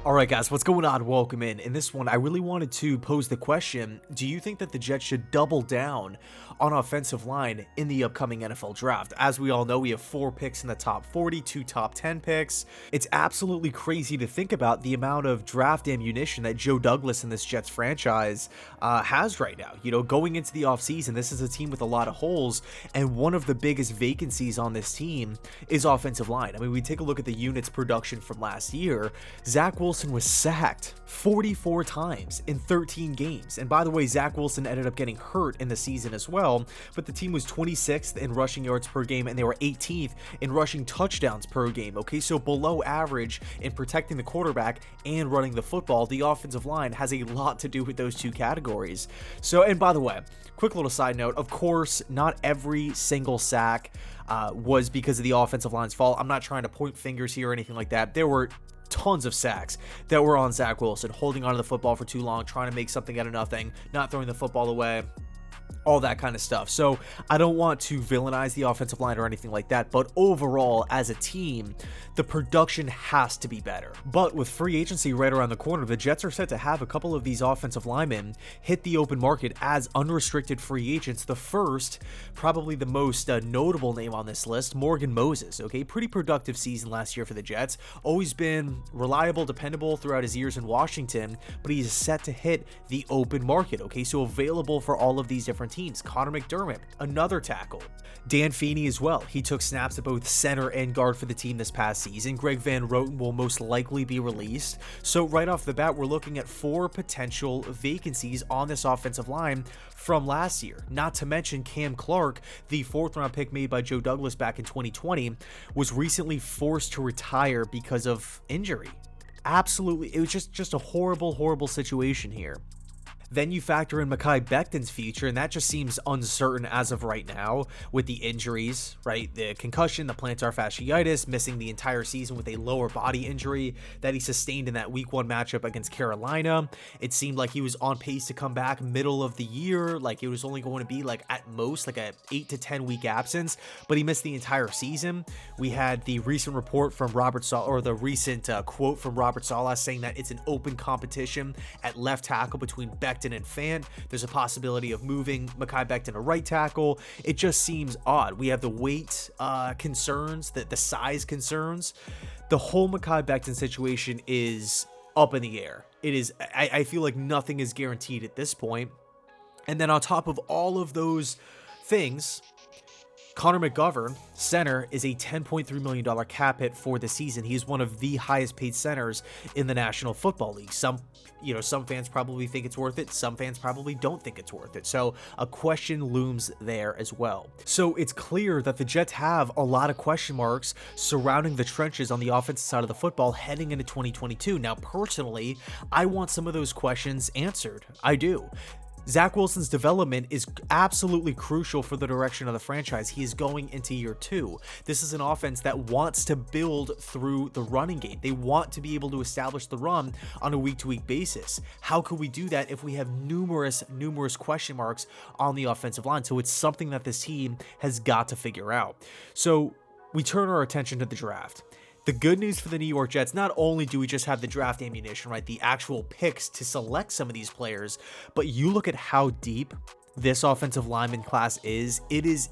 Alright guys, what's going on? Welcome in. In this one, I really wanted to pose the question, do you think that the Jets should double down on offensive line in the upcoming NFL draft? As we all know, we have 4 picks in the top 40, 2 top 10 picks. It's absolutely crazy to think about the amount of draft ammunition that Joe Douglas and this Jets franchise has right now. You know, going into the offseason, this is a team with a lot of holes, and one of the biggest vacancies on this team is offensive line. I mean, we take a look at the units production from last year. Zach Wilson was sacked 44 times in 13 games. And by the way, Zach Wilson ended up getting hurt in the season as well, but the team was 26th in rushing yards per game, and they were 18th in rushing touchdowns per game. Okay, so below average in protecting the quarterback and running the football. The offensive line has a lot to do with those two categories. So, and by the way, quick little side note, of course, not every single sack was because of the offensive line's fault. I'm not trying to point fingers here or anything like that. There were tons of sacks that were on Zach Wilson, holding onto the football for too long, trying to make something out of nothing, not throwing the football away, all that kind of stuff. So I don't want to villainize the offensive line or anything like that, but overall, as a team, the production has to be better. But with free agency right around the corner, the Jets are set to have a couple of these offensive linemen hit the open market as unrestricted free agents. The first, probably the most notable name on this list, Morgan Moses. Okay, pretty productive season last year for the Jets. Always been reliable, dependable throughout his years in Washington, but he's set to hit the open market. Okay, so available for all of these different teams. Connor McDermott, another tackle. Dan Feeney as well. He took snaps at both center and guard for the team this past season. Greg Van Roten will most likely be released. So right off the bat, we're looking at 4 potential vacancies on this offensive line from last year. Not to mention Cam Clark, the 4th round pick made by Joe Douglas back in 2020, was recently forced to retire because of injury. Absolutely, it was just a horrible situation here. Then you factor in Makai Benton's future, and that just seems uncertain as of right now with the injuries, right? The concussion, the plantar fasciitis, missing the entire season with a lower body injury that he sustained in that week 1 matchup against Carolina. It seemed like he was on pace to come back middle of the year, like it was only going to be like at most like a 8 to 10 week absence, but he missed the entire season. We had the recent report from Robert Saleh, or the recent quote from Robert Saleh saying that it's an open competition at left tackle between Becton and Fant. There's a possibility of moving Makai Benton to right tackle. It just seems odd. We have the weight concerns, the size concerns. The whole Makai Benton situation is up in the air. It is. I feel like nothing is guaranteed at this point. And then on top of all of those things, Connor McGovern, center, is a $10.3 million cap hit for the season. He is one of the highest paid centers in the National Football League. Some fans probably think it's worth it. Some fans probably don't think it's worth it. So a question looms there as well. So it's clear that the Jets have a lot of question marks surrounding the trenches on the offensive side of the football heading into 2022. Now, personally, I want some of those questions answered. I do. Zach Wilson's development is absolutely crucial for the direction of the franchise. He is going into year 2. This is an offense that wants to build through the running game. They want to be able to establish the run on a week-to-week basis. How could we do that if we have numerous question marks on the offensive line? So it's something that this team has got to figure out. So we turn our attention to the draft. The good news for the New York Jets, not only do we just have the draft ammunition, right, the actual picks to select some of these players, but you look at how deep this offensive lineman class is. It is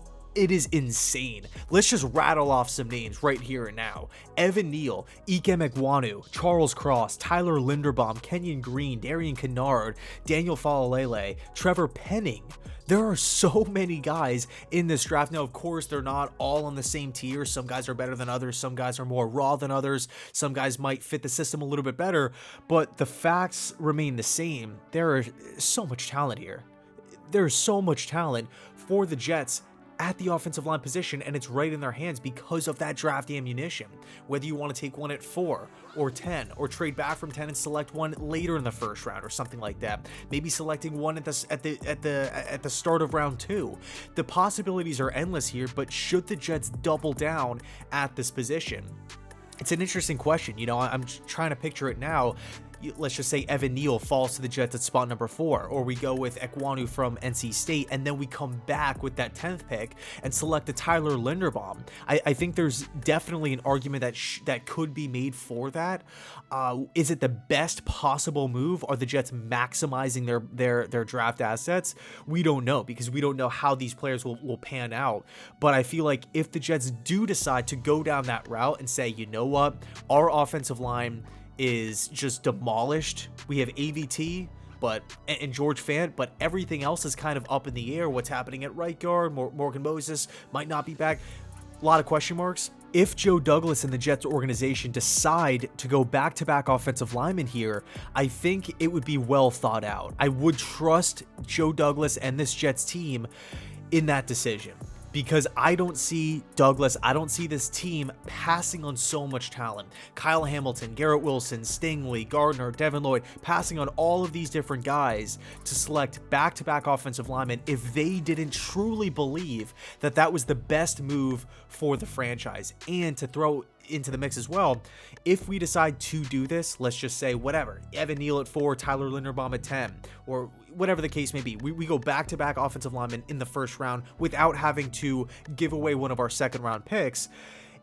insane. Let's just rattle off some names right here and now. Evan Neal, Ikem Ekwonu, Charles Cross, Tyler Linderbaum, Kenyon Green, Darian Kennard, Daniel Falalele, Trevor Penning. There are so many guys in this draft. Now, of course, they're not all on the same tier. Some guys are better than others. Some guys are more raw than others. Some guys might fit the system a little bit better, but the facts remain the same. There is so much talent here. There's so much talent for the Jets at the offensive line position, and it's right in their hands because of that draft ammunition. Whether you want to take one at 4 or 10, or trade back from 10 and select one later in the first round or something like that. Maybe selecting one at the start of round 2. The possibilities are endless here, but should the Jets double down at this position? It's an interesting question. You know, I'm trying to picture it now. let's just say Evan Neal falls to the Jets at spot number 4, or we go with Ekwonu from NC State, and then we come back with that 10th pick and select a Tyler Linderbaum. I think there's definitely an argument that could be made for that. Is it the best possible move? Are the Jets maximizing their draft assets? We don't know, because we don't know how these players will pan out. But I feel like if the Jets do decide to go down that route and say, you know what, our offensive line is just demolished. We have AVT and George Fant, but everything else is kind of up in the air. What's happening at right guard? Morgan Moses might not be back. A lot of question marks. If Joe Douglas and the Jets organization decide to go back-to-back offensive linemen here, I think it would be well thought out. I would trust Joe Douglas and this Jets team in that decision, because I don't see Douglas, I don't see this team passing on so much talent. Kyle Hamilton, Garrett Wilson, Stingley, Gardner, Devin Lloyd, passing on all of these different guys to select back-to-back offensive linemen if they didn't truly believe that that was the best move for the franchise. And to throw into the mix as well, if we decide to do this, let's just say whatever, Evan Neal at 4, Tyler Linderbaum at 10, or whatever the case may be, we go back-to-back offensive linemen in the first round without having to give away one of our second round picks.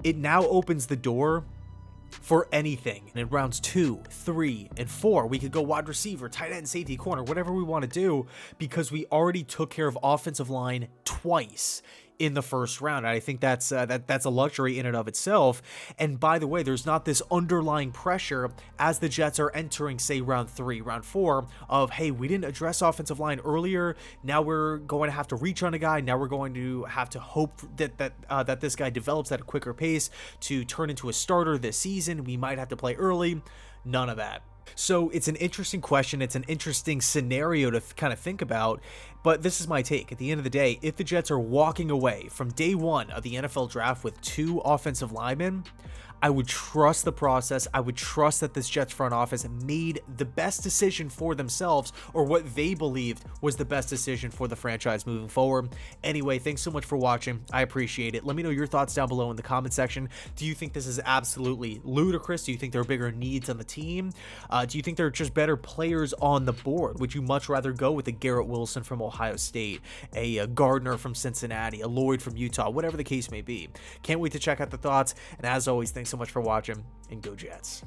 It now opens the door for anything. And in rounds 2, 3, and 4, we could go wide receiver, tight end, safety, corner, whatever we want to do, because we already took care of offensive line twice in the first round. And I think that's a luxury in and of itself. And by the way, there's not this underlying pressure as the Jets are entering, say, round 3, round 4 of, hey, we didn't address offensive line earlier. Now we're going to have to reach on a guy. Now we're going to have to hope that this guy develops at a quicker pace to turn into a starter this season. We might have to play early. None of that. So it's an interesting question. It's an interesting scenario to kind of think about, but this is my take. At the end of the day, if the Jets are walking away from day 1 of the NFL draft with 2 offensive linemen, I would trust the process. I would trust that this Jets front office made the best decision for themselves, or what they believed was the best decision for the franchise moving forward. Anyway, thanks so much for watching. I appreciate it. Let me know your thoughts down below in the comment section. Do you think this is absolutely ludicrous? Do you think there are bigger needs on the team? Do you think there are just better players on the board? Would you much rather go with a Garrett Wilson from Ohio State, a Gardner from Cincinnati, a Lloyd from Utah, whatever the case may be? Can't wait to check out the thoughts. And as always, thanks so much for watching, and go Jets.